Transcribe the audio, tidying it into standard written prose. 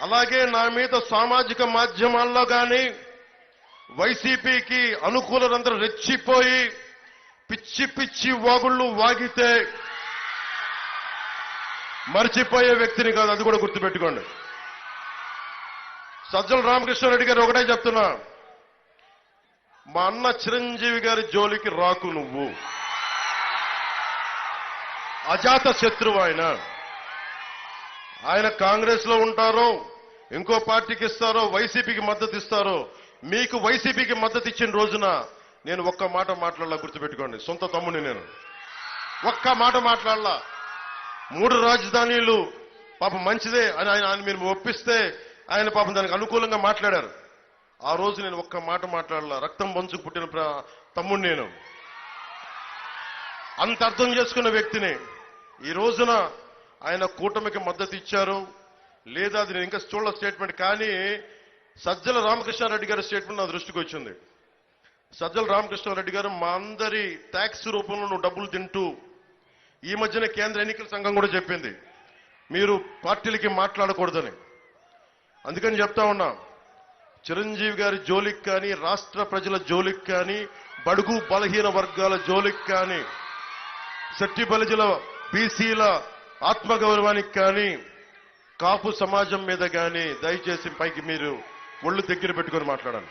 అలాగే నా మీద సామాజిక మాధ్యమాల్లో కానీ వైసీపీకి అనుకూలందరూ రెచ్చిపోయి పిచ్చి పిచ్చి వాగుళ్ళు వాగితే మర్చిపోయే వ్యక్తిని కాదు, అది కూడా గుర్తుపెట్టుకోండి. సజ్జల రామకృష్ణారెడ్డి గారు ఒకటే చెప్తున్నా, మా అన్న చిరంజీవి గారి జోలికి రాకు నువ్వు. అజాత శత్రువు ఆయన కాంగ్రెస్ లో ఉంటారో ఇంకో పార్టీకి ఇస్తారో వైసీపీకి మద్దతు ఇస్తారో, మీకు వైసీపీకి మద్దతు ఇచ్చిన రోజున నేను ఒక్క మాట మాట్లాడాల, గుర్తుపెట్టుకోండి. సొంత తమ్ముని నేను ఒక్క మాట మాట్లాడాల. 3 రాజధానులు పాపం మంచిదే అని ఆయన మీరు ఒప్పిస్తే ఆయన పాపం దానికి అనుకూలంగా మాట్లాడారు. ఆ రోజు నేను ఒక్క మాట మాట్లాడాల. రక్తం పంచుకు పుట్టిన తమ్ముడు నేను. అంత అర్థం చేసుకున్న వ్యక్తిని ఈ రోజున ఆయన కూటమికి మద్దతు ఇచ్చారు లేదా అది నేను ఇంకా చూడల స్టేట్మెంట్. కానీ సజ్జల రామకృష్ణారెడ్డి గారి స్టేట్మెంట్ నా దృష్టికి వచ్చింది. సజ్జల రామకృష్ణారెడ్డి గారు, మా అందరి ట్యాక్స్ రూపంలో నువ్వు డబ్బులు తింటూ, ఈ మధ్యన కేంద్ర ఎన్నికల సంఘం కూడా చెప్పింది మీరు పార్టీలకి మాట్లాడకూడదని. అందుకని చెప్తా ఉన్నా, చిరంజీవి గారి జోలికి కానీ, రాష్ట్ర ప్రజల జోలికి కానీ, బడుగు బలహీన వర్గాల జోలికి కానీ, శెట్టి బలిజల బీసీల ఆత్మగౌరవానికి కానీ, కాపు సమాజం మీద కానీ దయచేసి పైకి మీరు ఒళ్ళు దగ్గర పెట్టుకొని మాట్లాడాలి.